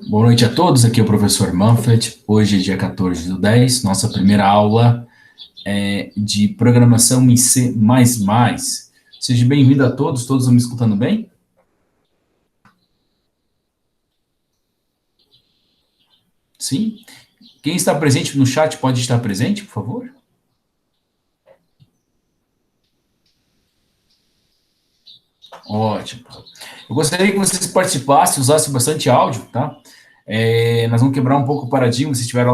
Boa noite a todos, aqui é o professor Manfred. Hoje é dia 14/10, nossa primeira aula de programação em C++. Seja bem-vindo a todos estão me escutando bem? Sim? Quem está presente no chat pode estar presente, por favor? Ótimo. Eu gostaria que vocês participassem, usassem bastante áudio, tá? Nós vamos quebrar um pouco o paradigma. Se tiver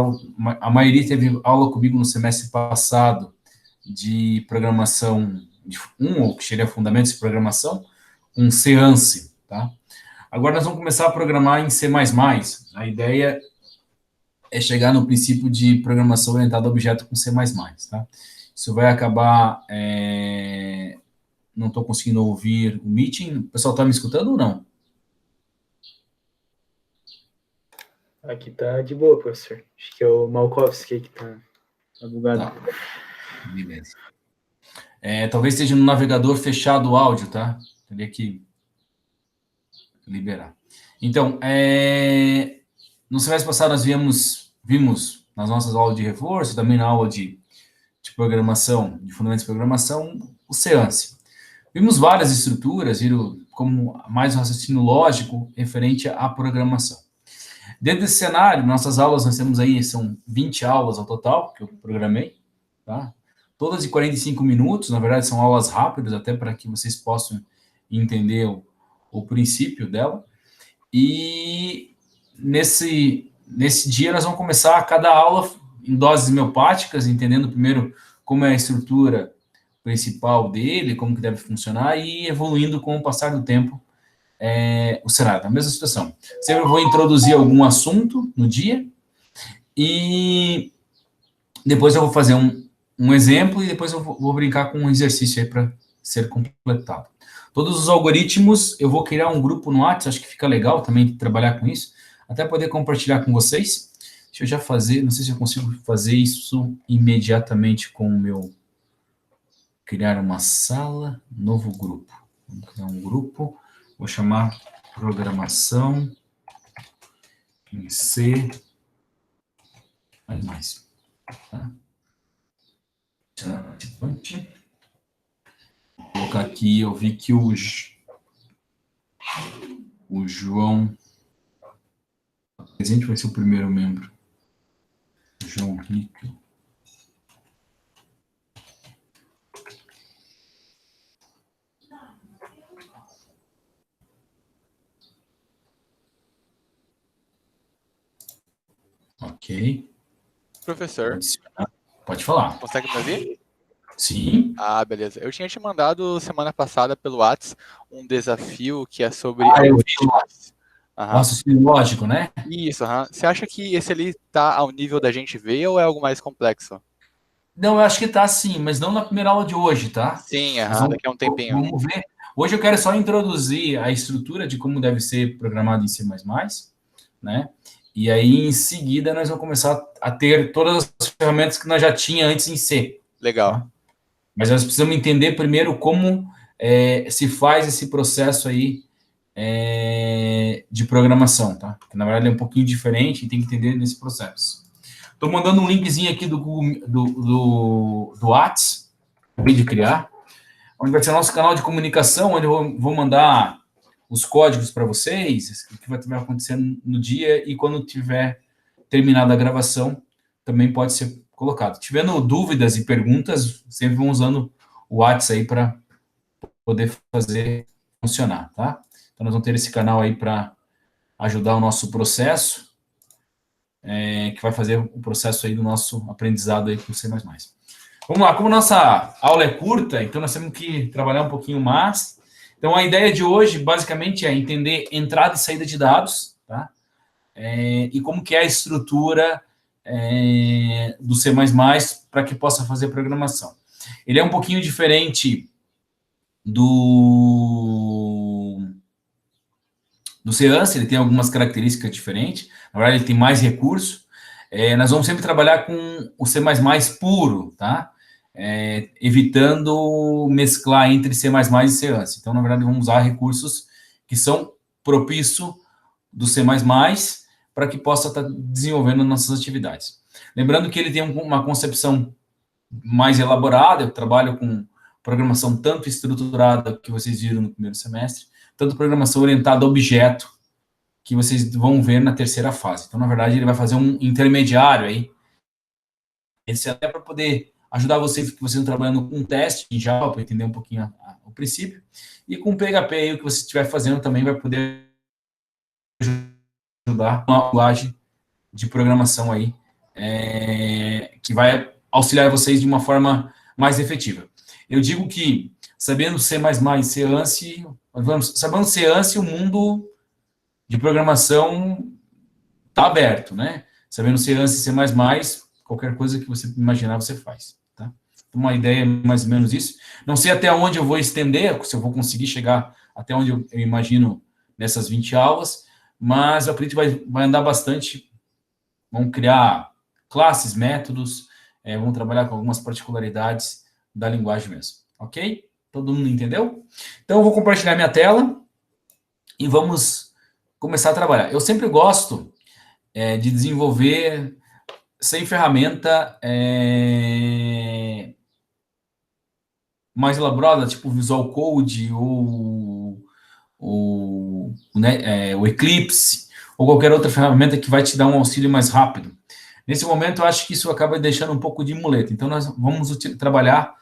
a maioria teve aula comigo no semestre passado de programação de ou que seria Fundamentos de Programação, um Seance, tá? Agora nós vamos começar a programar em C++. A ideia é chegar no princípio de programação orientada a objeto com C++, tá? Isso vai acabar... Não estou conseguindo ouvir o meeting. O pessoal está me escutando ou não? Aqui tá de boa, professor. Acho que é o Malkovski que tá bugado. Tá. Beleza. Talvez esteja no navegador fechado o áudio, tá? Teria que liberar. Então, no semestre passado nós vimos nas nossas aulas de reforço, também na aula de programação, de fundamentos de programação, o Seance. Vimos várias estruturas, viram como mais um raciocínio lógico referente à programação. Dentro desse cenário, nossas aulas, nós temos aí, são 20 aulas ao total, que eu programei, tá? Todas de 45 minutos, na verdade, são aulas rápidas, até para que vocês possam entender o princípio dela. E nesse dia, nós vamos começar cada aula em doses homeopáticas, entendendo primeiro como é a estrutura principal dele, como que deve funcionar, e evoluindo com o passar do tempo o cenário, a mesma situação. Sempre vou introduzir algum assunto no dia, e depois eu vou fazer um exemplo, e depois eu vou brincar com um exercício aí para ser completado. Todos os algoritmos, eu vou criar um grupo no WhatsApp, acho que fica legal também trabalhar com isso, até poder compartilhar com vocês. Deixa eu já fazer, não sei se eu consigo fazer isso imediatamente com o meu... Criar uma sala, novo grupo. Vamos criar um grupo, vou chamar programação em C++. Tá? Vou colocar aqui, eu vi que o João presente vai ser o primeiro membro. João Rico. Ok. Professor. Pode falar. Consegue me ouvir? Sim. Ah, beleza. Eu tinha te mandado semana passada pelo WhatsApp um desafio que é sobre algoritmos. Uhum. Raciocínio lógico, né? Isso, uhum. Você acha que esse ali tá ao nível da gente ver ou é algo mais complexo? Não, eu acho que tá sim, mas não na primeira aula de hoje, tá? Sim, daqui a um tempinho. Vamos ver. Hoje eu quero só introduzir a estrutura de como deve ser programado em C++, né? E aí, em seguida, nós vamos começar a ter todas as ferramentas que nós já tínhamos antes em C. Legal. Tá? Mas nós precisamos entender primeiro como se faz esse processo aí de programação, tá? Porque, na verdade, é um pouquinho diferente e tem que entender nesse processo. Estou mandando um linkzinho aqui do Google, do WhatsApp, acabei de criar, onde vai ser o nosso canal de comunicação, onde eu vou mandar os códigos para vocês, o que vai acontecendo no dia, e quando tiver terminada a gravação, também pode ser colocado. Tivendo dúvidas e perguntas, sempre vão usando o WhatsApp aí para poder fazer funcionar, tá? Então, nós vamos ter esse canal aí para ajudar o nosso processo, que vai fazer o processo aí do nosso aprendizado aí com C++. Vamos lá, como nossa aula é curta, então nós temos que trabalhar um pouquinho mais. Então, a ideia de hoje, basicamente, é entender entrada e saída de dados, tá? E como que é a estrutura do C++ para que possa fazer programação. Ele é um pouquinho diferente do Seance, ele tem algumas características diferentes, na verdade, ele tem mais recursos. Nós vamos sempre trabalhar com o C++ puro, tá? Evitando mesclar entre C++ e Seance. Então, na verdade, vamos usar recursos que são propícios do C++, para que possa estar desenvolvendo nossas atividades. Lembrando que ele tem uma concepção mais elaborada, eu trabalho com programação tanto estruturada, que vocês viram no primeiro semestre, tanto programação orientada a objeto, que vocês vão ver na terceira fase. Então, na verdade, ele vai fazer um intermediário aí, esse até para poder ajudar vocês que vocês estão trabalhando com um teste em Java, para entender um pouquinho o princípio, e com PHP aí, o que você estiver fazendo também vai poder ajudar uma linguagem de programação aí, que vai auxiliar vocês de uma forma mais efetiva. Eu digo que, sabendo C++, C, ANSI, sabendo C, ANSI, o mundo de programação está aberto, né? Sabendo C, ANSI, C++, qualquer coisa que você imaginar, você faz, tá? Uma ideia é mais ou menos isso. Não sei até onde eu vou estender, se eu vou conseguir chegar até onde eu imagino nessas 20 aulas, mas eu acredito que vai andar bastante. Vamos criar classes, métodos, vamos trabalhar com algumas particularidades da linguagem mesmo, ok? Todo mundo entendeu? Então, eu vou compartilhar minha tela e vamos começar a trabalhar. Eu sempre gosto de desenvolver sem ferramenta mais elaborada, tipo Visual Code o Eclipse, ou qualquer outra ferramenta que vai te dar um auxílio mais rápido. Nesse momento, eu acho que isso acaba deixando um pouco de muleta. Então, nós vamos trabalhar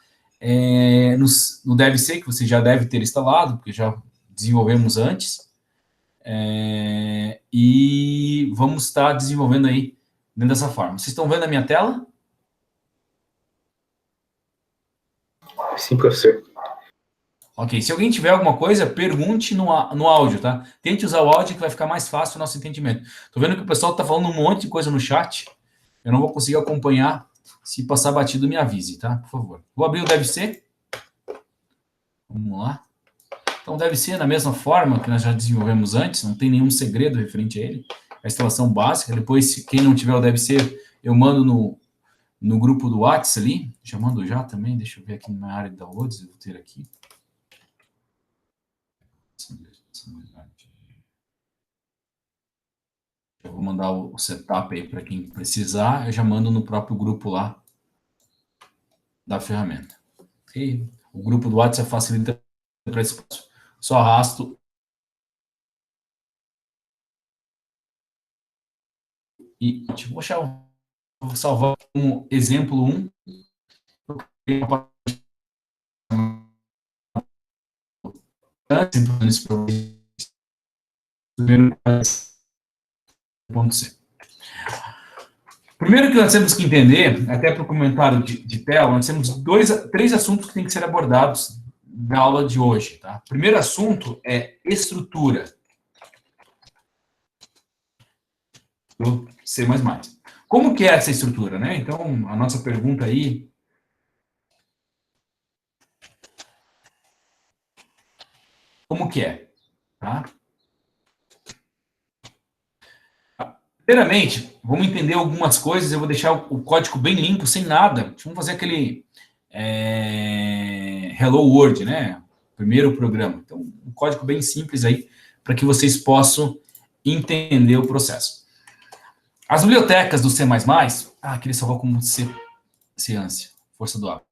no DevC, que você já deve ter instalado, porque já desenvolvemos antes. E vamos estar desenvolvendo aí dentro dessa forma. Vocês estão vendo a minha tela? Sim, professor. Ok, se alguém tiver alguma coisa, pergunte no áudio, tá? Tente usar o áudio que vai ficar mais fácil o nosso entendimento. Tô vendo que o pessoal tá falando um monte de coisa no chat. Eu não vou conseguir acompanhar. Se passar batido, me avise, tá? Por favor. Vou abrir o DevC. Vamos lá. Então, deve ser da mesma forma que nós já desenvolvemos antes, não tem nenhum segredo referente a ele. A instalação básica. Depois, quem não tiver o DevC, eu mando no grupo do WhatsApp ali. Já mando já também. Deixa eu ver aqui na área de downloads. Eu vou ter aqui. Eu vou mandar o setup aí para quem precisar. Eu já mando no próprio grupo lá da ferramenta. Okay? O grupo do WhatsApp facilita para esse passo. Só arrasto e vou salvar um exemplo 1. Primeiro que nós temos que entender, até para o comentário de tela, nós temos três assuntos que têm que ser abordados na aula de hoje. Tá? O primeiro assunto é estrutura do C++. Como que é essa estrutura, né? Então, a nossa pergunta aí... Como que é? Tá? Primeiramente, vamos entender algumas coisas. Eu vou deixar o código bem limpo, sem nada. Vamos fazer aquele Hello World, né? Primeiro programa. Então, um código bem simples aí, para que vocês possam entender o processo. As bibliotecas do C++... queria salvar como C-ANSI, força do hábito.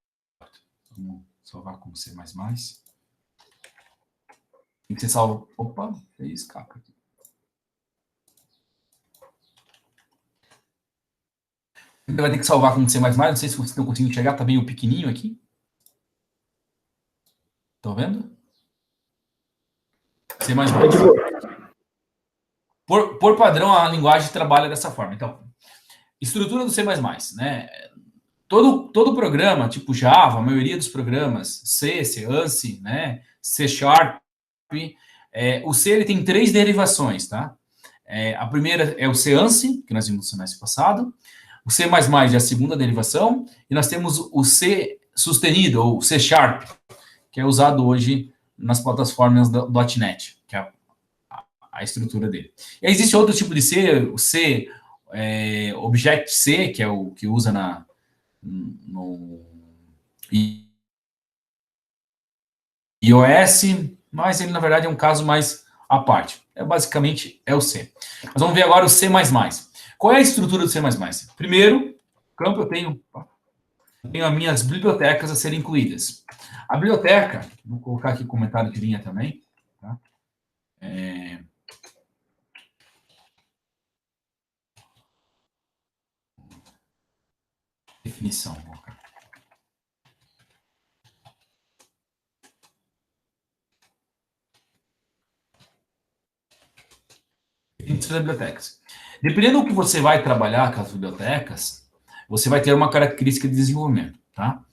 Vamos salvar como C++. Tem que ser salvo... Opa, escapa aqui. Você vai ter que salvar com C++, não sei se vocês estão conseguindo enxergar, tá meio pequenininho aqui. Estão vendo? C++. Por padrão, a linguagem trabalha dessa forma. Então, estrutura do C++, né? Todo programa, tipo Java, a maioria dos programas, C, ANSI, né? C#, o C ele tem 3 derivações, tá? A primeira é o C ANSI, que nós vimos no semestre passado. O C++ é a segunda derivação. E nós temos o C sustenido, ou C#, que é usado hoje nas plataformas do .NET, que é a estrutura dele. E existe outro tipo de C, o C Object-C, que é o que usa no iOS, mas ele, na verdade, é um caso mais à parte. basicamente é o C. Nós vamos ver agora o C++. Qual é a estrutura do C++? Primeiro campo eu tenho as minhas bibliotecas a serem incluídas. A biblioteca, vou colocar aqui comentário de linha também, tá? Definição. Definição das bibliotecas. Dependendo do que você vai trabalhar com as bibliotecas, você vai ter uma característica de desenvolvimento, tá?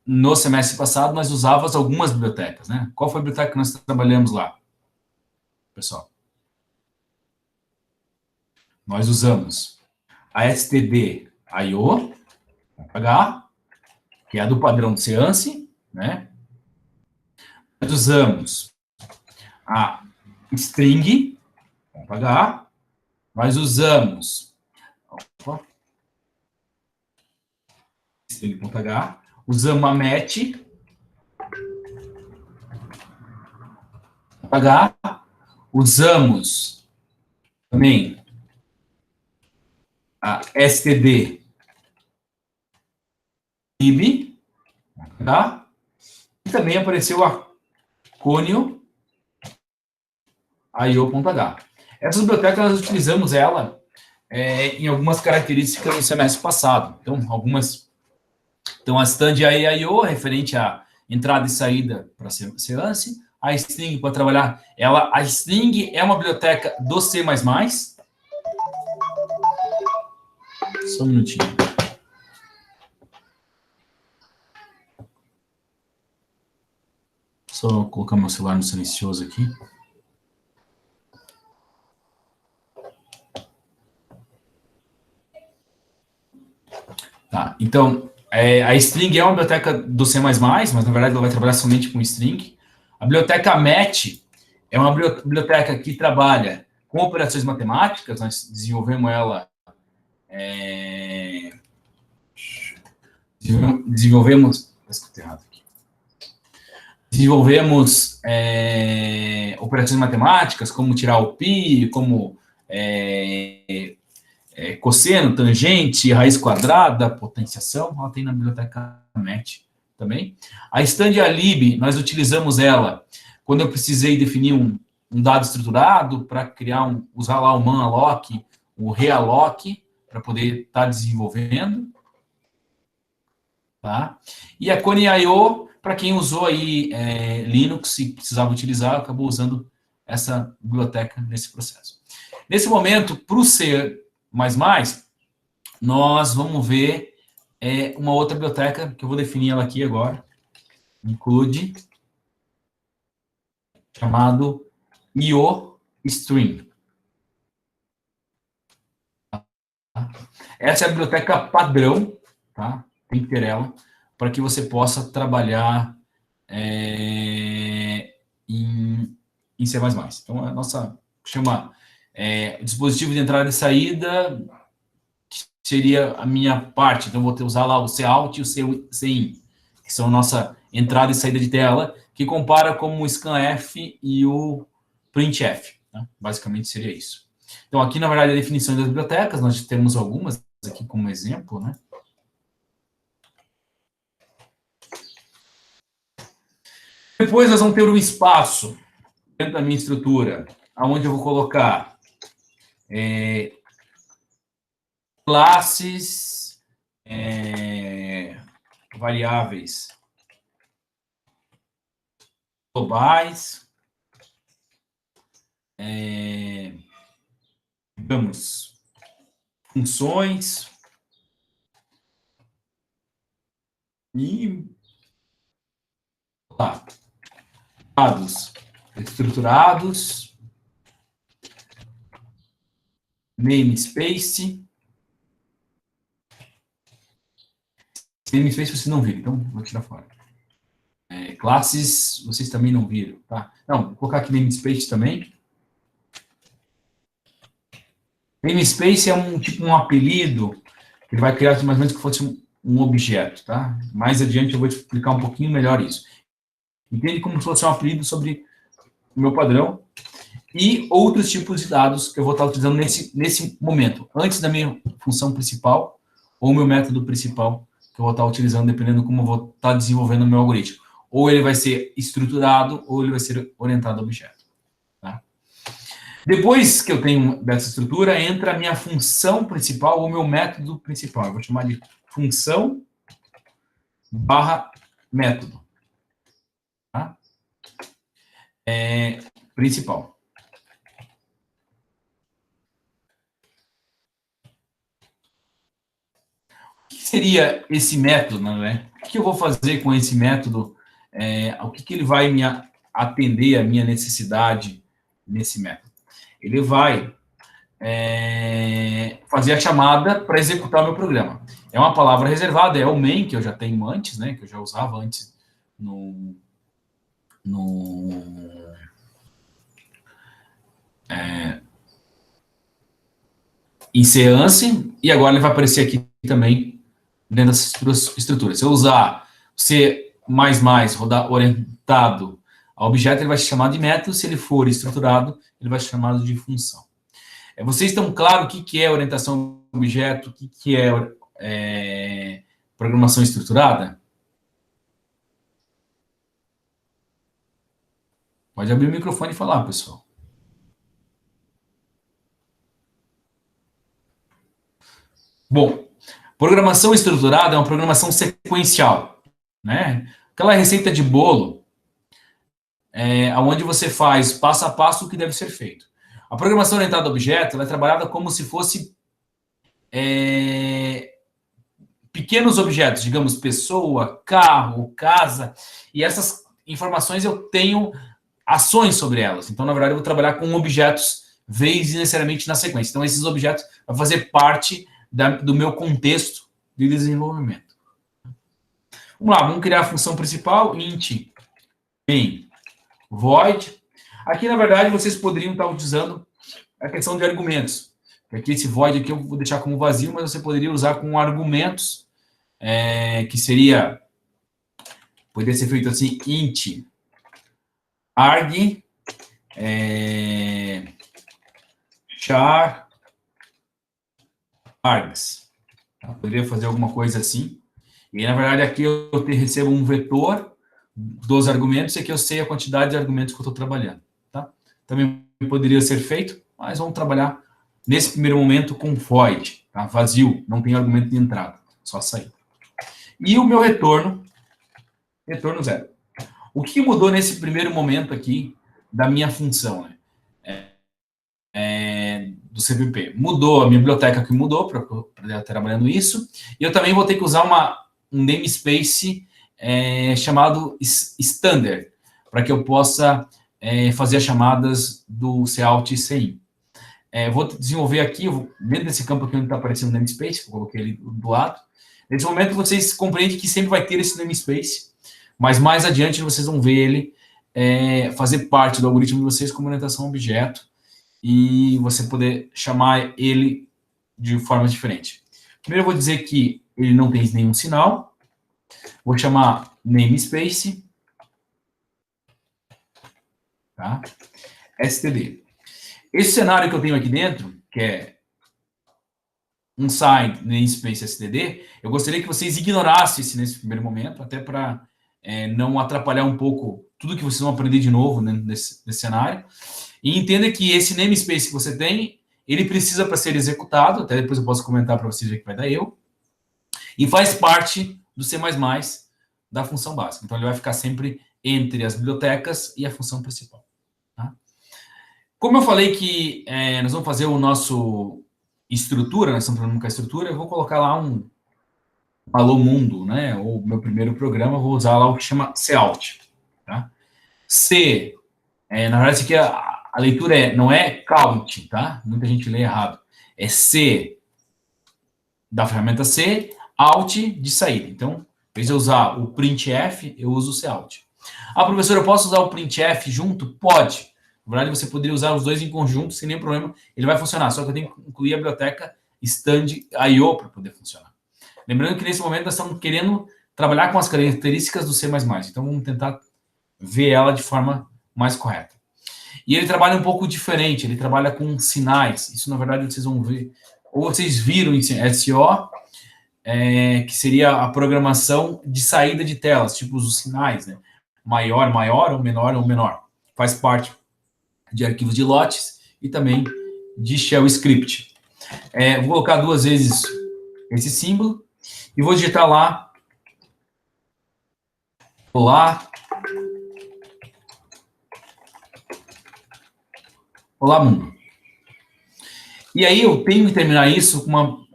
No semestre passado, nós usávamos algumas bibliotecas, né? Qual foi a biblioteca que nós trabalhamos lá, pessoal? Nós usamos a std.io, que é a do padrão do Seance, né? Nós usamos a string, nós usamos string.h, usamos a match, usamos também a std lib, tá? E também apareceu a conio io.h. Essas bibliotecas, nós utilizamos ela em algumas características no semestre passado. Então, a stand.io, referente à entrada e saída para Seance, a string para trabalhar, a string é uma biblioteca do C++. Só um minutinho. Só colocar meu celular no silencioso aqui. Tá, então, a string é uma biblioteca do C++, mas na verdade ela vai trabalhar somente com string. A biblioteca match é uma biblioteca que trabalha com operações matemáticas, nós desenvolvemos ela... Desenvolvemos operações matemáticas, como tirar o π, como cosseno, tangente, raiz quadrada, potenciação, ela tem na biblioteca match também. A stand.lib, nós utilizamos ela quando eu precisei definir um dado estruturado para usar lá o manalloc, o realloc, para poder estar desenvolvendo. Tá? E a conio, para quem usou aí Linux e precisava utilizar, acabou usando essa biblioteca nesse processo. Nesse momento, para o C++, nós vamos ver uma outra biblioteca, que eu vou definir ela aqui agora, include, chamado IOString. Essa é a biblioteca padrão, tá? Tem que ter ela, para que você possa trabalhar em C++. Então, a nossa chama dispositivo de entrada e saída, que seria a minha parte. Então, vou usar lá o Cout e o Cin, que são a nossa entrada e saída de tela, que compara como o scanf e o printf. Né? Basicamente, seria isso. Então, aqui, na verdade, a definição das bibliotecas, nós temos algumas aqui como exemplo, né? Depois nós vamos ter um espaço dentro da minha estrutura, onde eu vou colocar classes, variáveis globais, digamos, funções e dados estruturados, namespace. Namespace vocês não viram, então vou tirar fora. Classes, vocês também não viram, tá? Não, vou colocar aqui namespace também. Namespace é um apelido que ele vai criar mais ou menos que fosse um objeto, tá? Mais adiante eu vou te explicar um pouquinho melhor isso. Entende como se fosse um apelido sobre o meu padrão. e outros tipos de dados que eu vou estar utilizando nesse momento, antes da minha função principal ou meu método principal que eu vou estar utilizando, dependendo como eu vou estar desenvolvendo o meu algoritmo. Ou ele vai ser estruturado, ou ele vai ser orientado a objeto. Tá? Depois que eu tenho dessa estrutura, entra a minha função principal ou meu método principal. Eu vou chamar de função barra método. Tá? Principal. O que seria esse método, né? O que eu vou fazer com esse método? O que ele vai me atender a minha necessidade nesse método? Ele vai fazer a chamada para executar o meu programa. É uma palavra reservada, é o main, que eu já tenho antes, né? Que eu já usava antes em Seance, e agora ele vai aparecer aqui também dentro dessas estruturas. Se eu usar C++, rodar orientado a objeto, ele vai ser chamado de método. Se ele for estruturado, ele vai ser chamado de função. Vocês estão claros o que é orientação a objeto, o que é programação estruturada? Pode abrir o microfone e falar, pessoal. Bom, programação estruturada é uma programação sequencial, né? Aquela receita de bolo, onde você faz passo a passo o que deve ser feito. A programação orientada a objeto, ela é trabalhada como se fosse pequenos objetos, digamos, pessoa, carro, casa, e essas informações eu tenho ações sobre elas. Então, na verdade, eu vou trabalhar com objetos, vezes necessariamente na sequência. Então, esses objetos vão fazer parte do meu contexto de desenvolvimento. Vamos lá, vamos criar a função principal, int main void. Aqui, na verdade, vocês poderiam estar utilizando a questão de argumentos. Aqui, esse void aqui eu vou deixar como vazio, mas você poderia usar com argumentos, que poderia ser feito assim, int arg char args. Eu poderia fazer alguma coisa assim. E, na verdade, aqui eu recebo um vetor dos argumentos e aqui eu sei a quantidade de argumentos que eu estou trabalhando. Tá? Também poderia ser feito, mas vamos trabalhar nesse primeiro momento com void, tá? Vazio, não tem argumento de entrada, só saída. E o meu retorno 0. O que mudou nesse primeiro momento aqui da minha função, né? Do CVP? Mudou a minha biblioteca, que mudou para estar trabalhando isso, e eu também vou ter que usar um namespace chamado standard, para que eu possa fazer as chamadas do cout e cin. Vou desenvolver aqui, dentro desse campo aqui onde está aparecendo o namespace, eu coloquei ele do lado. Nesse momento, vocês compreendem que sempre vai ter esse namespace, mas mais adiante vocês vão ver ele fazer parte do algoritmo de vocês como orientação a objeto e você poder chamar ele de forma diferente. Primeiro eu vou dizer que ele não tem nenhum sinal. Vou chamar namespace, tá? std. Esse cenário que eu tenho aqui dentro, que é inside namespace std, eu gostaria que vocês ignorassem esse nesse primeiro momento, até para não atrapalhar um pouco tudo que vocês vão aprender de novo, né, nesse cenário. E entenda que esse namespace que você tem, ele precisa para ser executado, até depois eu posso comentar para vocês o que vai dar erro, e faz parte do C++ da função básica. Então, ele vai ficar sempre entre as bibliotecas e a função principal. Tá? Como eu falei que nós vamos fazer o nosso estrutura, nós estamos trabalhando com a estrutura, eu vou colocar lá um Alô Mundo, né? Ou meu primeiro programa, eu vou usar lá o que chama cout. Tá? C, na verdade, isso aqui a leitura não é count, tá? Muita gente lê errado. É C da ferramenta C, out de saída. Então, em vez de eu usar o printf, eu uso o cout. Ah, professor, eu posso usar o printf junto? Pode. Na verdade, você poderia usar os dois em conjunto, sem nenhum problema. Ele vai funcionar, só que eu tenho que incluir a biblioteca stand.io para poder funcionar. Lembrando que nesse momento nós estamos querendo trabalhar com as características do C++. Então, vamos tentar ver ela de forma mais correta. E ele trabalha um pouco diferente, ele trabalha com sinais. Isso, na verdade, vocês vão ver, ou vocês viram em SO, que seria a programação de saída de telas, tipo os sinais, né? Maior, maior, ou menor. Faz parte de arquivos de lotes e também de shell script. Vou colocar 2 vezes esse símbolo e vou digitar lá. Olá. Olá, mundo. E aí eu tenho que terminar isso com uma...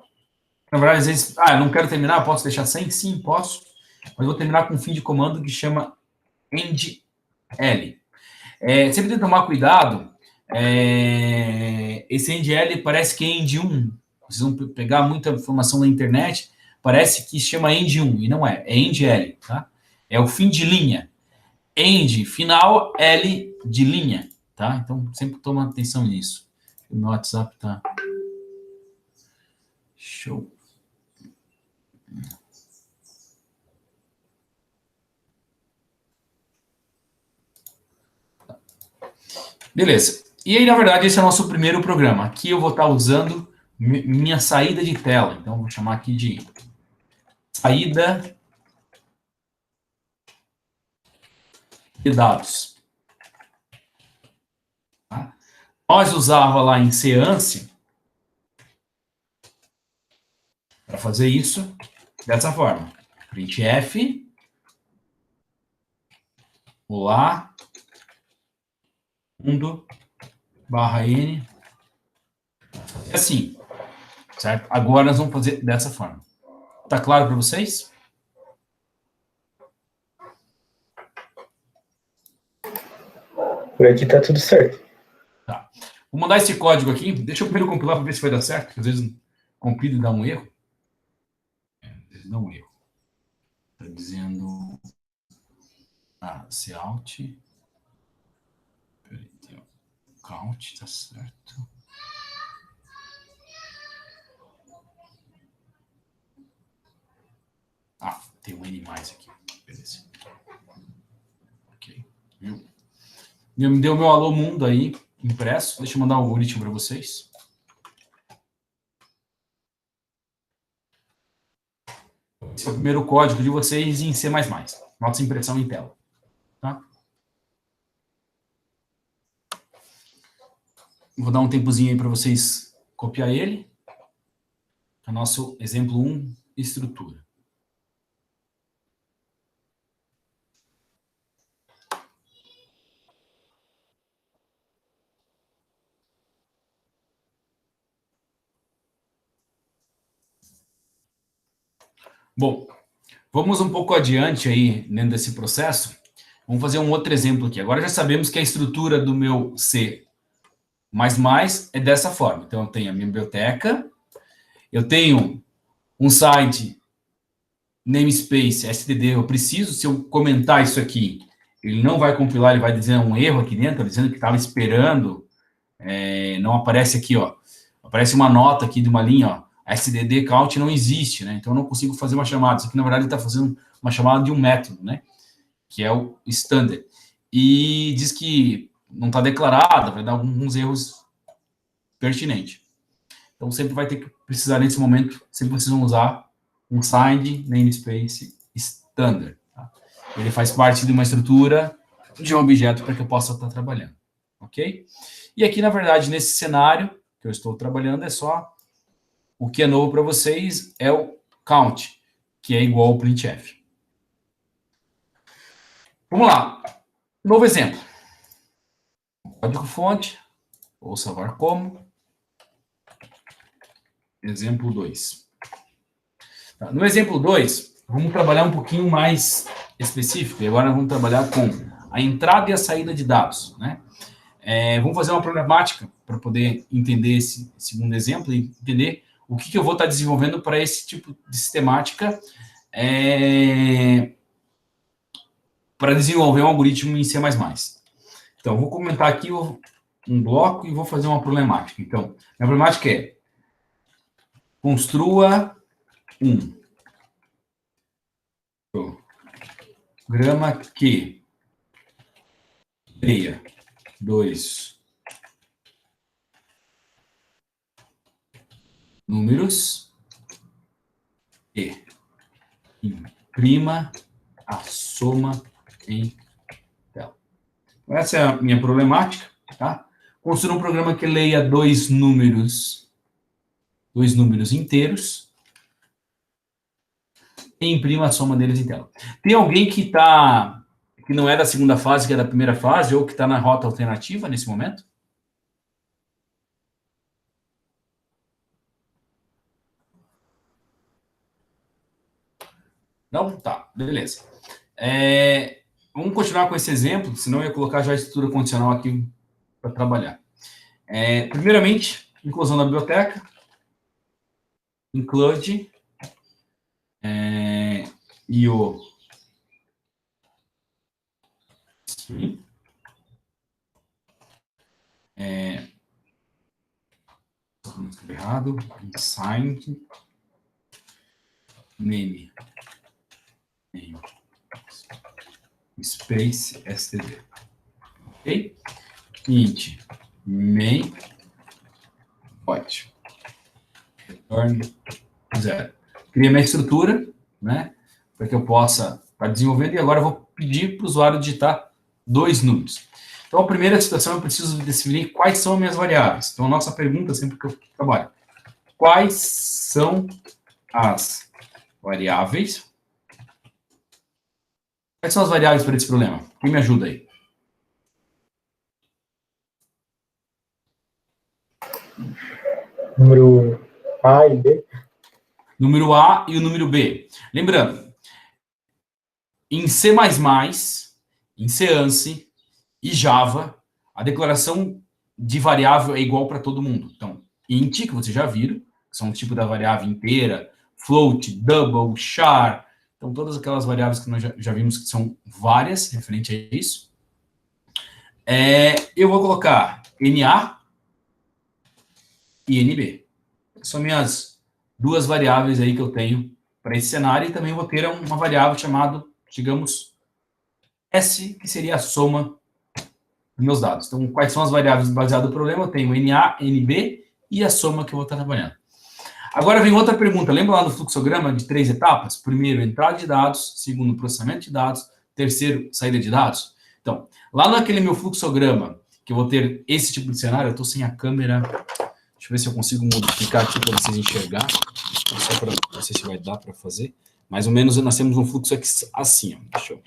Na verdade, às vezes, eu não quero terminar, posso deixar sem? Sim, posso. Mas vou terminar com um fim de comando que chama endl. Sempre tem que tomar cuidado. Esse endl parece que é end1. Vocês vão pegar muita informação na internet, parece que chama end1, e não é endl, tá? É o fim de linha. End, final, L de linha, tá? Então, sempre toma atenção nisso. O meu WhatsApp tá... Show. Beleza. E aí, na verdade, esse é o nosso primeiro programa. Aqui eu vou estar usando minha saída de tela. Então, vou chamar aqui de saída de dados. Tá? Nós usava lá em Seance para fazer isso dessa forma. Printf. Olá. Mundo. /n. É assim. Certo? Agora nós vamos fazer dessa forma. Tá claro para vocês? Por aqui tá tudo certo. Tá. Vou mandar esse código aqui. Deixa eu primeiro compilar para ver se vai dar certo, porque às vezes compila e dá um erro. Às vezes dá um erro. Está dizendo... Cout. Count, tá certo. Tem um N mais aqui. Beleza. Ok. Viu? Me deu meu alô mundo aí, impresso. Deixa eu mandar um algoritmo para vocês. Esse é o primeiro código de vocês em C++. Nossa impressão em tela. Tá? Vou dar um tempozinho aí para vocês copiar ele. É o nosso exemplo 1, estrutura. Bom, vamos um pouco adiante aí dentro desse processo. Vamos fazer um outro exemplo aqui. Agora já sabemos que a estrutura do meu C++ é dessa forma. Então, eu tenho a minha biblioteca, eu tenho um site, namespace, std, eu preciso, se eu comentar isso aqui, ele não vai compilar, ele vai dizer um erro aqui dentro, dizendo que estava esperando, não aparece aqui, ó, aparece uma nota aqui de uma linha, ó, std count não existe, né? Então, eu não consigo fazer uma chamada. Isso aqui, na verdade, ele está fazendo uma chamada de um método, né? Que é o standard. E diz que não está declarada, vai dar alguns erros pertinentes. Então, sempre vai ter que precisar, nesse momento, sempre precisam usar um signed namespace standard. Tá? Ele faz parte de uma estrutura de um objeto para que eu possa estar trabalhando. Ok? E aqui, na verdade, nesse cenário que eu estou trabalhando, é só o que é novo para vocês é o count, que é igual ao printf. Vamos lá. Novo exemplo. Código-fonte, vou salvar como. Exemplo 2. Tá, no exemplo 2, vamos trabalhar um pouquinho mais específico. E agora vamos trabalhar com a entrada e a saída de dados. Né? Vamos fazer uma problemática para poder entender esse segundo exemplo e entender o que eu vou estar desenvolvendo para esse tipo de sistemática para desenvolver um algoritmo em C++. Então, vou comentar aqui um bloco e vou fazer uma problemática. Então, a problemática é: construa um programa que leia dois números e imprima a soma em tela. Essa é a minha problemática, tá? Construa um programa que leia dois números inteiros e imprima a soma deles em tela. Tem alguém que não é da segunda fase, que é da primeira fase, ou que está na rota alternativa nesse momento? Não? Tá, beleza. Vamos continuar com esse exemplo, senão eu ia colocar já a estrutura condicional aqui para trabalhar. Primeiramente, inclusão da biblioteca. Include IO. Sim. Escrevi errado. Signed. Name. Space std. Ok? Int. Main. Pode. Return 0. Cria minha estrutura, né? Para que eu possa estar desenvolvendo. E agora eu vou pedir para o usuário digitar dois números. Então, a primeira situação, eu preciso definir quais são as minhas variáveis. Então, a nossa pergunta, sempre que eu trabalho, quais são as variáveis? Quais são as variáveis para esse problema? Quem me ajuda aí? Número A e B. Número A e o número B. Lembrando, em C++, em Ceance e Java, a declaração de variável é igual para todo mundo. Então, int, que vocês já viram, que são o tipo da variável inteira, float, double, char, então todas aquelas variáveis que nós já vimos que são várias, referente a isso. Eu vou colocar NA e NB. São minhas duas variáveis aí que eu tenho para esse cenário, e também vou ter uma variável chamada, digamos, S, que seria a soma dos meus dados. Então, quais são as variáveis baseadas no problema? Eu tenho NA, NB e a soma que eu vou estar trabalhando. Agora vem outra pergunta. Lembra lá do fluxograma de 3 etapas? Primeiro, entrada de dados. Segundo, processamento de dados. Terceiro, saída de dados. Então, lá naquele meu fluxograma, que eu vou ter esse tipo de cenário, eu estou sem a câmera. Deixa eu ver se eu consigo modificar aqui para vocês enxergar. Só para não sei se vai dar para fazer. Mais ou menos nós temos um fluxo aqui assim, ó. Deixa eu...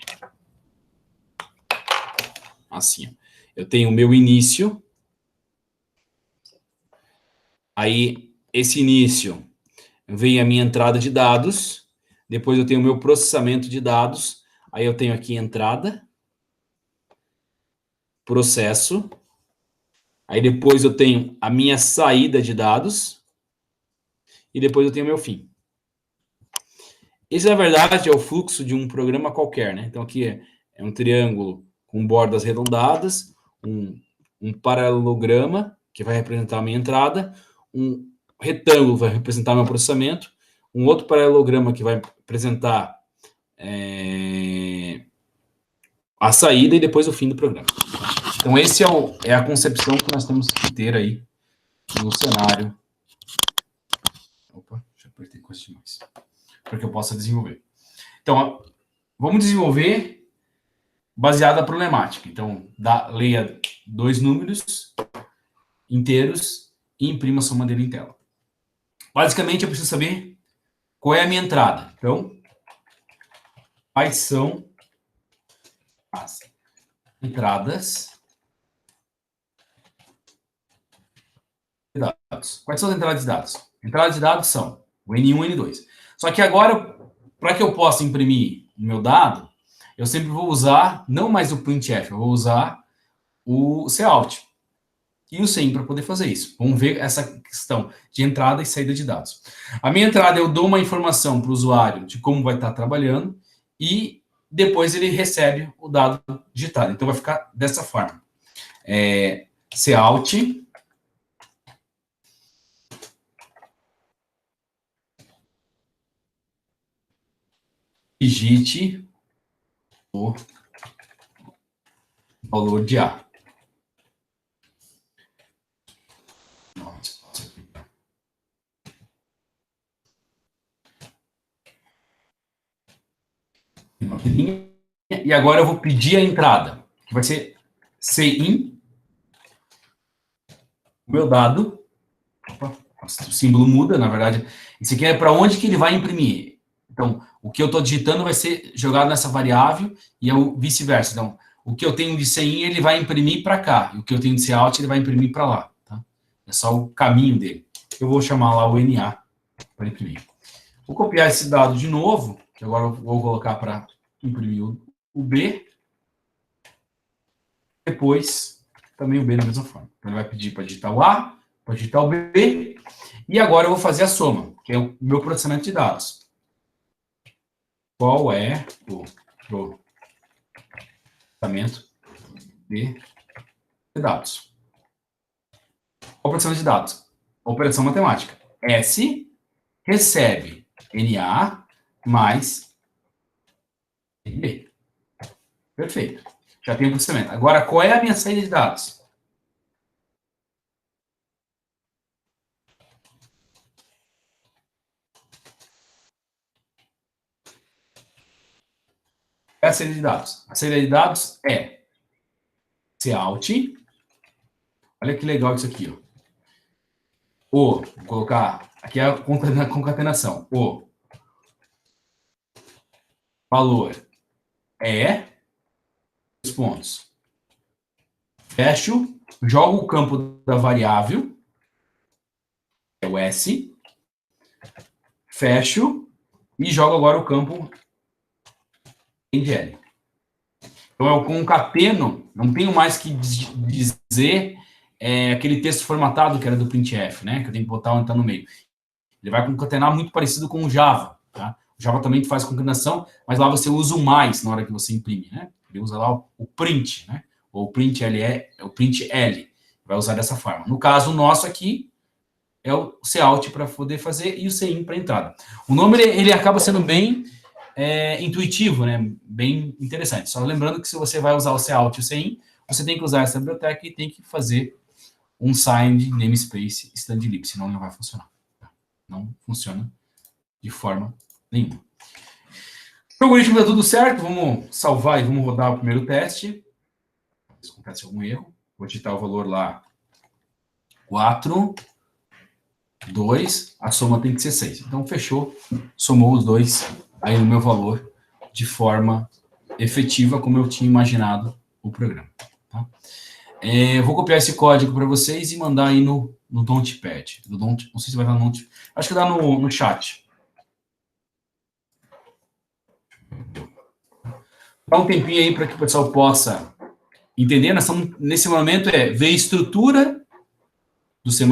Assim, ó. Eu tenho o meu início. Aí, esse início vem a minha entrada de dados. Depois eu tenho o meu processamento de dados. Aí eu tenho aqui entrada. Processo. Aí depois eu tenho a minha saída de dados. E depois eu tenho o meu fim. Esse, na verdade, é o fluxo de um programa qualquer, né? Então, aqui é um triângulo com bordas arredondadas, um paralelograma, que vai representar a minha entrada, um retângulo vai representar meu processamento, um outro paralelograma que vai representar a saída e depois o fim do programa. Então, esse é a concepção que nós temos que ter aí no cenário. Opa, já apertei coisa demais. Para que eu possa desenvolver. Então, vamos desenvolver baseado na problemática. Então, leia dois números inteiros e imprima a soma dele em tela. Basicamente, eu preciso saber qual é a minha entrada. Então, quais são as entradas de dados? Quais são as entradas de dados? Entradas de dados são o N1 e N2. Só que agora, para que eu possa imprimir o meu dado, eu sempre vou usar, não mais o printf, eu vou usar o cout e o sem para poder fazer isso. Vamos ver essa questão de entrada e saída de dados. A minha entrada, eu dou uma informação para o usuário de como vai estar trabalhando e depois ele recebe o dado digitado. Então, vai ficar dessa forma. Cout digite o valor de A. E agora eu vou pedir a entrada, que vai ser CIN, o meu dado. Opa, o símbolo muda, na verdade. Isso aqui é para onde que ele vai imprimir. Então, o que eu estou digitando vai ser jogado nessa variável e é o vice-versa. Então, o que eu tenho de CIN, ele vai imprimir para cá. E o que eu tenho de COUT, ele vai imprimir para lá. Tá? É só o caminho dele. Eu vou chamar lá o NA para imprimir. Vou copiar esse dado de novo, que agora eu vou colocar para imprimir o B. Depois, também o B da mesma forma. Então, ele vai pedir para digitar o A, para digitar o B. E agora eu vou fazer a soma, que é o meu processamento de dados. Qual é o processamento de dados? Qual o processamento de dados? Operação matemática. S recebe NA mais NB. Perfeito. Já tem o processamento. Agora, qual é a minha saída de dados? É a saída de dados. A saída de dados é cout. Olha que legal isso aqui, ó. Vou colocar aqui a concatenação. O valor é os pontos. Fecho, jogo o campo da variável, é o S. Fecho e jogo agora o campo em GL. Então, eu concateno, não tenho mais que dizer aquele texto formatado que era do printf, né? Que eu tenho que botar onde está no meio. Ele vai concatenar muito parecido com o Java, tá? O Java também faz concatenação, mas lá você usa o mais na hora que você imprime, né? Ele usa lá o print, né? Ou o print L, o print L. Vai usar dessa forma. No caso nosso aqui, é o cout para poder fazer e o CIN para entrada. O nome, ele acaba sendo bem intuitivo, né? Bem interessante. Só lembrando que se você vai usar o cout e o CIN, você tem que usar essa biblioteca e tem que fazer um signed namespace standlib, senão não vai funcionar. Não funciona de forma nenhuma. O algoritmo está tudo certo, vamos salvar e vamos rodar o primeiro teste. Se acontece algum erro, vou digitar o valor lá 4, 2, a soma tem que ser 6. Então, fechou, somou os dois aí no meu valor de forma efetiva, como eu tinha imaginado o programa. Tá? Eu vou copiar esse código para vocês e mandar aí no Notepad. Não sei se vai dar no Notepad. Acho que dá no chat. Dá um tempinho aí para que o pessoal possa entender. Nós estamos, nesse momento, ver a estrutura do C++,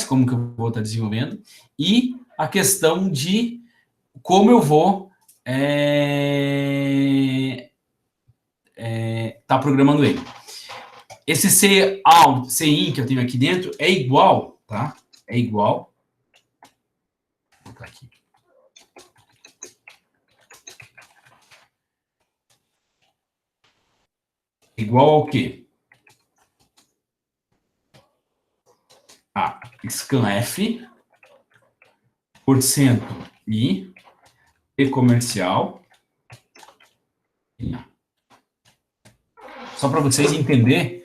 como que eu vou estar desenvolvendo, e a questão de como eu vou estar programando ele. Esse CIN que eu tenho aqui dentro é igual, tá? É igual. Vou botar aqui. Igual ao quê? Scanf, %, e comercial. Só para vocês entenderem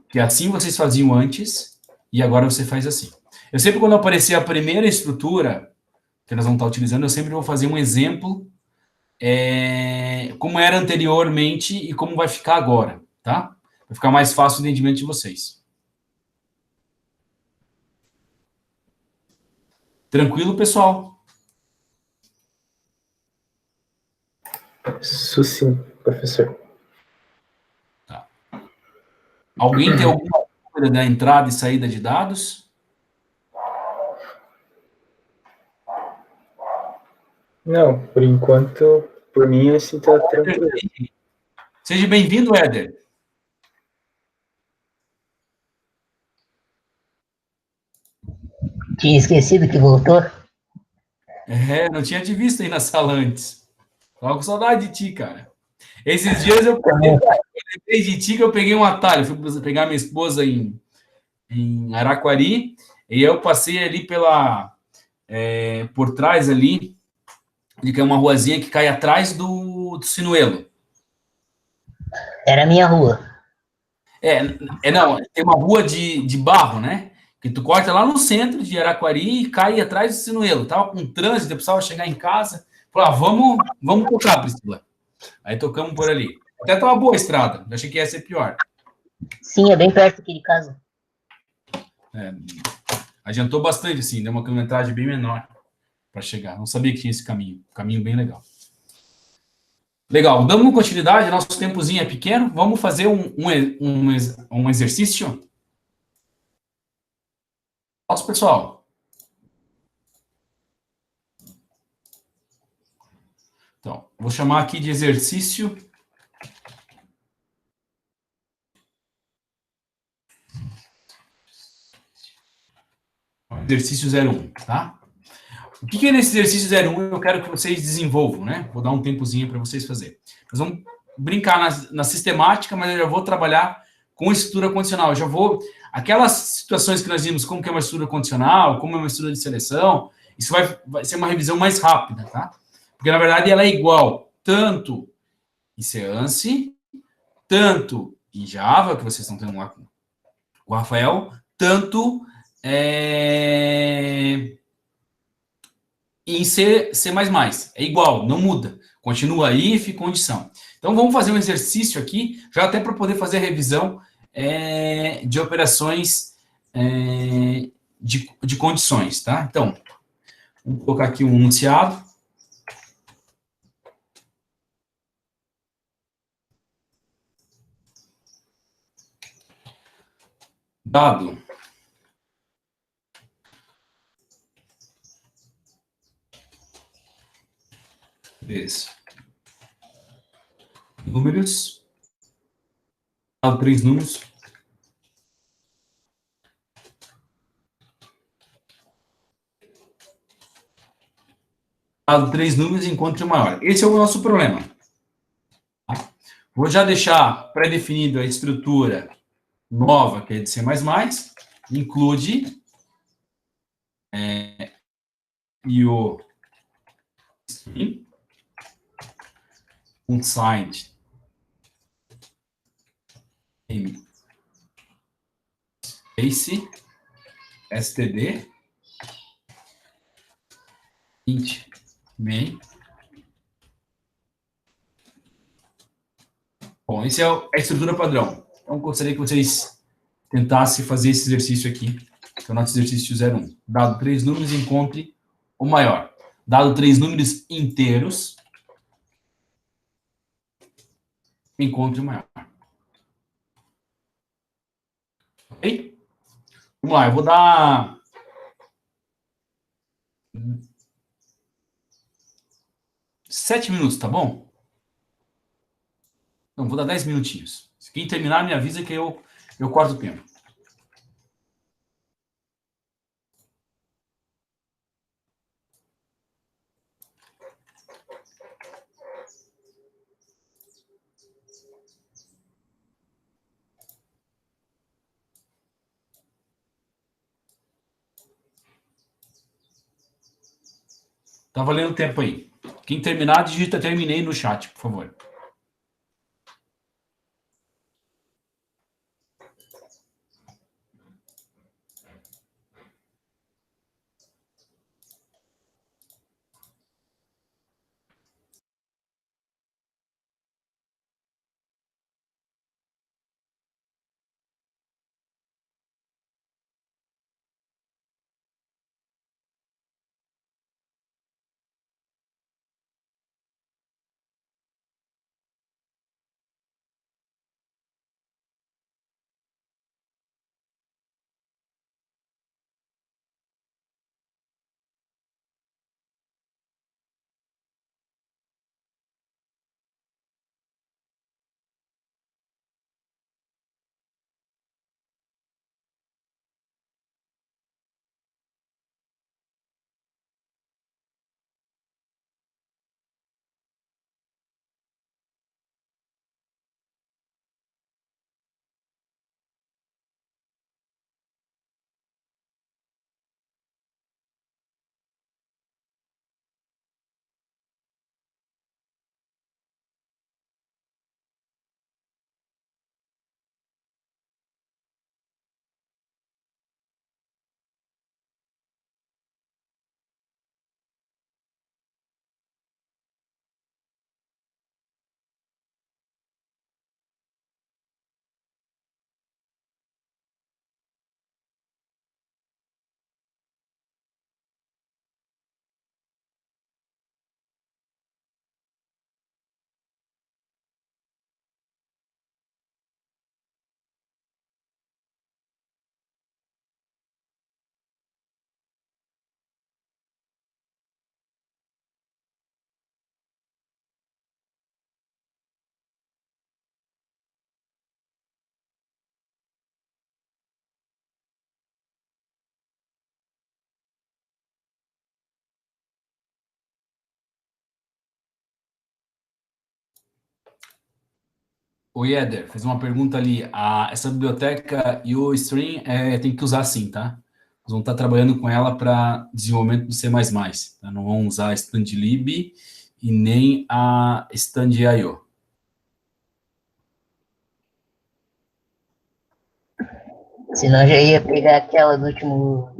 que assim vocês faziam antes e agora você faz assim. Eu sempre, quando aparecer a primeira estrutura que nós vamos estar utilizando, eu sempre vou fazer um exemplo como era anteriormente e como vai ficar agora, tá? Vai ficar mais fácil o entendimento de vocês. Tranquilo, pessoal? Isso sim, professor. Tá. Alguém tem alguma dúvida da entrada e saída de dados? Não, por enquanto, por mim, assim, tá tranquilo. Seja bem-vindo, Éder. Tinha esquecido que voltou. Não tinha te visto aí na sala antes. Tava com saudade de ti, cara. Esses dias eu lembrei de ti que eu peguei um atalho. Fui pegar minha esposa em Araquari. E eu passei ali por trás ali, que é uma ruazinha que cai atrás do Sinuelo. Era a minha rua. Não, tem uma rua de barro, né? Que tu corta lá no centro de Araquari e cai atrás do Sinuelo. Tava com trânsito, eu precisava chegar em casa. Falei, vamos tocar, Priscila. Aí tocamos por ali. Até tá uma boa estrada, eu achei que ia ser pior. Sim, é bem perto aqui de casa. Adiantou bastante, assim, deu uma quilometragem bem menor para chegar. Não sabia que tinha esse caminho. Caminho bem legal. Legal, dando continuidade, nosso tempozinho é pequeno. Vamos fazer um exercício. Nosso pessoal. Então, vou chamar aqui de exercício. Exercício 01, tá? O que é nesse exercício 01 eu quero que vocês desenvolvam, né? Vou dar um tempozinho para vocês fazerem. Nós vamos brincar na sistemática, mas eu já vou trabalhar com estrutura condicional. Eu já vou... Aquelas situações que nós vimos, como que é uma estrutura condicional, como é uma estrutura de seleção, isso vai ser uma revisão mais rápida, tá? Porque, na verdade, ela é igual tanto em Seance, tanto em Java, que vocês estão tendo lá com o Rafael, tanto em C++. É igual, não muda. Continua if, condição. Então, vamos fazer um exercício aqui, já até para poder fazer a revisão de operações de condições, tá? Então, vamos colocar aqui um enunciado. Dado números, dado 3 números, dado 3 números, encontre o maior. Esse é o nosso problema. Vou já deixar pré-definido a estrutura nova, que é de C++, include e o string, unsigned name space std int main. Bom, esse é a estrutura padrão. Então, gostaria que vocês tentassem fazer esse exercício aqui, que é o nosso exercício 01. Dado 3 números, encontre o maior. Dado 3 números inteiros, encontre o maior. Ok? Vamos lá, eu vou dar 7 minutos, tá bom? Não, vou dar 10 minutinhos. Se quem terminar, me avisa que eu corto o tempo. Tá valendo o tempo aí. Quem terminar, digita terminei no chat, por favor. O Eder fez uma pergunta ali. Essa biblioteca e o Stream tem que usar sim, tá? Nós vamos estar trabalhando com ela para desenvolvimento do C++. Tá? Não vamos usar a StandLib e nem a StandIO. Senão já ia pegar aquela da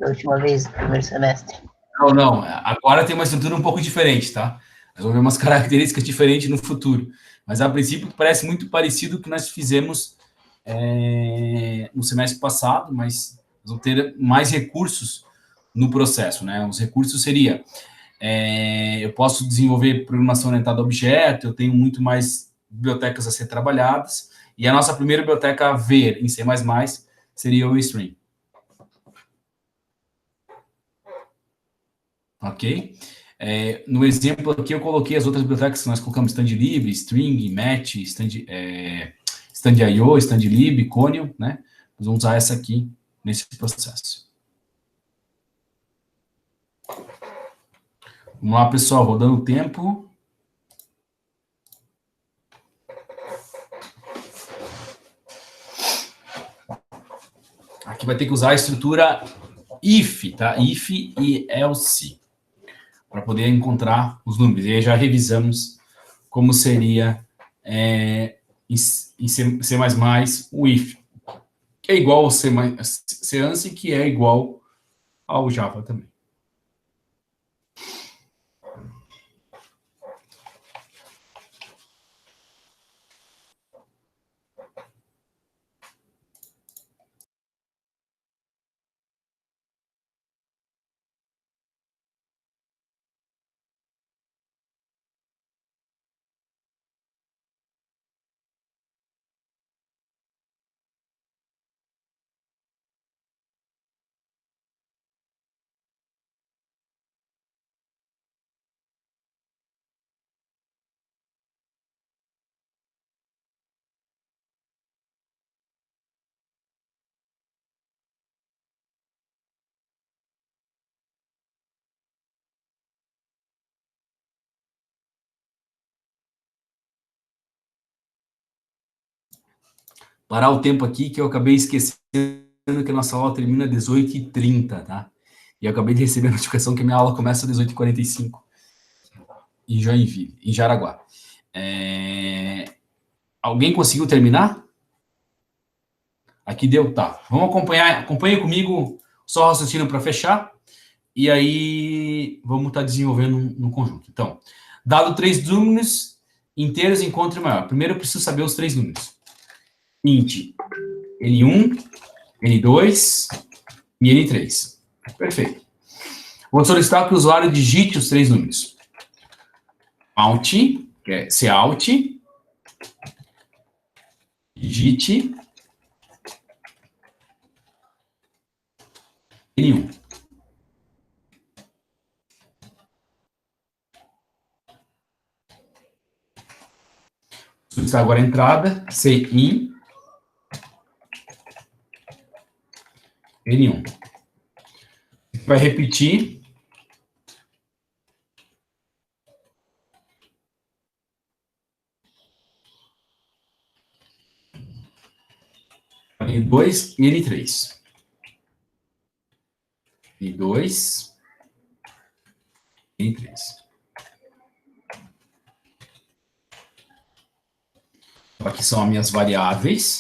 última vez, do primeiro semestre. Não. Agora tem uma estrutura um pouco diferente, tá? Nós vamos ver umas características diferentes no futuro. Mas, a princípio, parece muito parecido com o que nós fizemos no semestre passado, mas nós vamos ter mais recursos no processo, né? Os recursos seria, eu posso desenvolver programação orientada a objeto, eu tenho muito mais bibliotecas a ser trabalhadas, e a nossa primeira biblioteca a ver em C++ seria o Stream. Ok? No exemplo aqui eu coloquei as outras bibliotecas que nós colocamos: StandLib, String, Match, StandIO, StandLib, Conio, né? Nós vamos usar essa aqui nesse processo. Vamos lá, pessoal, rodando o tempo. Aqui vai ter que usar a estrutura if, tá? If e else, para poder encontrar os números. E aí já revisamos como seria em C++ o if, que é igual ao C++, que é igual ao Java também. Parar o tempo aqui, que eu acabei esquecendo que a nossa aula termina às 18h30, tá? E eu acabei de receber a notificação que minha aula começa às 18h45, em Joinville, em Jaraguá. Alguém conseguiu terminar? Aqui deu, tá. Vamos acompanhe comigo só o raciocínio para fechar, e aí vamos estar desenvolvendo no conjunto. Então, dado 3 números inteiros, encontre o maior. Primeiro eu preciso saber os 3 números. Int N1, N2 e N3. Perfeito. Vou solicitar que o usuário digite os 3 números. Alt, que é cout, digite N1. Solicitar agora a entrada, cin N1. Vai repetir. N2 e N3. N2 e N3. Aqui são as minhas variáveis.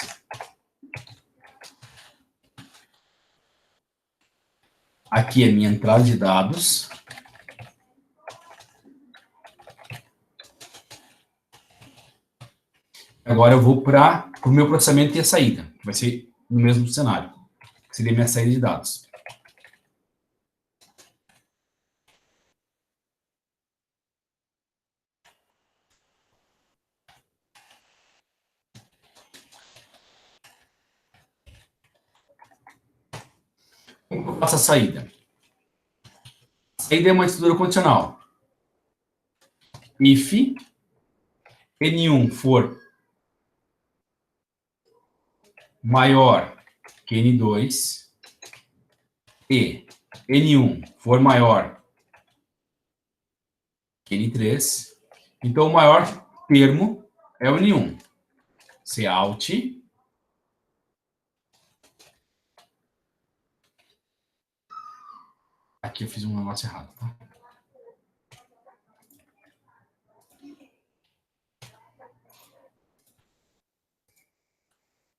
Aqui é minha entrada de dados. Agora eu vou para o meu processamento e a saída. Vai ser no mesmo cenário. Que seria minha saída de dados. Como eu faço a saída? A saída é uma estrutura condicional. If N1 for maior que N2 e N1 for maior que N3, então o maior termo é o N1. Alt. Aqui eu fiz um negócio errado, tá?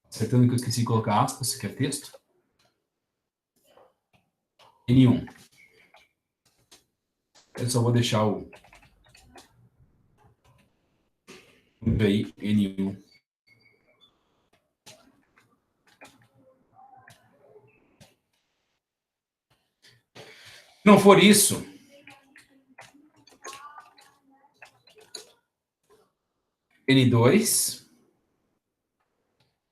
Acertando que eu esqueci de colocar aspas, isso aqui é texto. N1. Eu só vou deixar o aí, N1. Se não for isso, N2,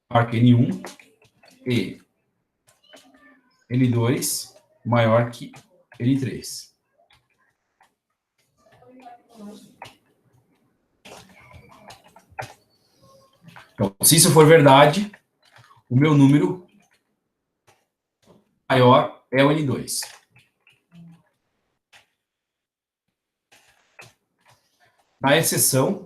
marca N1 e N2 maior que N3. Então, se isso for verdade, o meu número maior é o N2. Na exceção,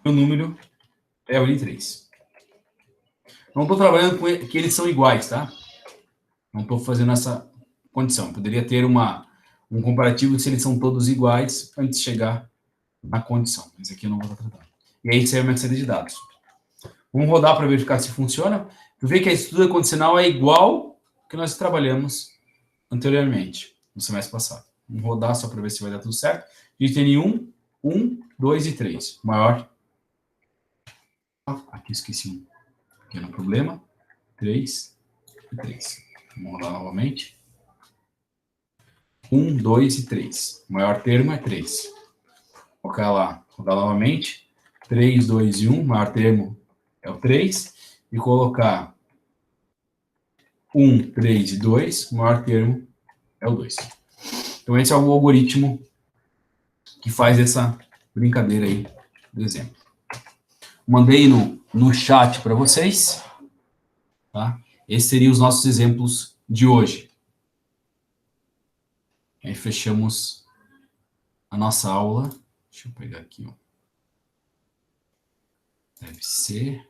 o número é o N3. Não estou trabalhando com que eles são iguais, tá? Não estou fazendo essa condição. Poderia ter um comparativo se eles são todos iguais antes de chegar na condição. Mas aqui eu não vou estar tratando. E aí sai a minha série de dados. Vamos rodar para verificar se funciona. Tu vê que a estrutura condicional é igual que nós trabalhamos anteriormente, no semestre passado. Vamos rodar só para ver se vai dar tudo certo. A gente tem N1, 1, 2 e 3. Maior. Aqui esqueci um pequeno problema. 3 e 3. Vamos rodar novamente. 1, 2 e 3. O maior termo é 3. Vou colocar lá, rodar novamente. 3, 2 e 1. O maior termo é o 3. E colocar 1, 3 e 2. O maior termo é o 2. Então, esse é o algoritmo que faz essa brincadeira aí do exemplo. Mandei no chat para vocês. Tá? Esses seriam os nossos exemplos de hoje. Aí fechamos a nossa aula. Deixa eu pegar aqui, ó. Deve ser.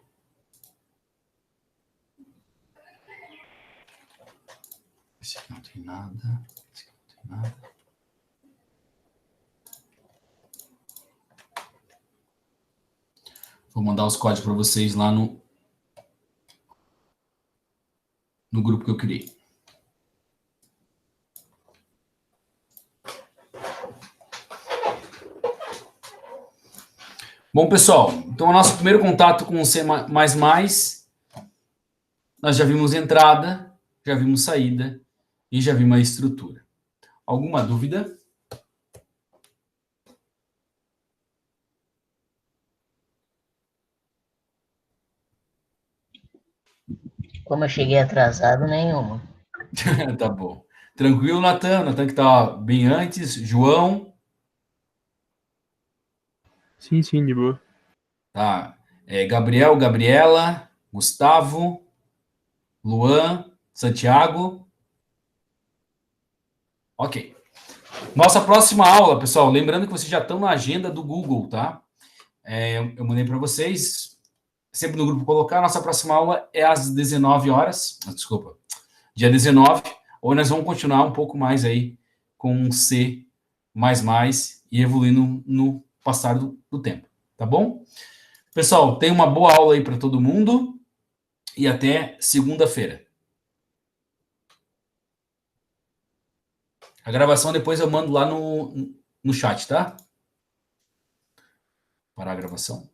Esse aqui não tem nada. Esse aqui não tem nada. Vou mandar os códigos para vocês lá no grupo que eu criei. Bom, pessoal, então o nosso primeiro contato com o C++, nós já vimos entrada, já vimos saída e já vimos a estrutura. Alguma dúvida? Como eu cheguei atrasado, nenhuma. Tá bom. Tranquilo, Natan? Natan que tá bem antes. João? Sim, de boa. Tá. Gabriel, Gabriela, Gustavo, Luan, Santiago. Ok. Nossa próxima aula, pessoal, lembrando que vocês já estão na agenda do Google, tá? Eu mandei para vocês, sempre no grupo colocar, nossa próxima aula é às 19 horas, desculpa, dia 19, ou nós vamos continuar um pouco mais aí com C++ e evoluindo no passar do tempo, tá bom? Pessoal, tenha uma boa aula aí para todo mundo e até segunda-feira. A gravação depois eu mando lá no chat, tá? Parar a gravação.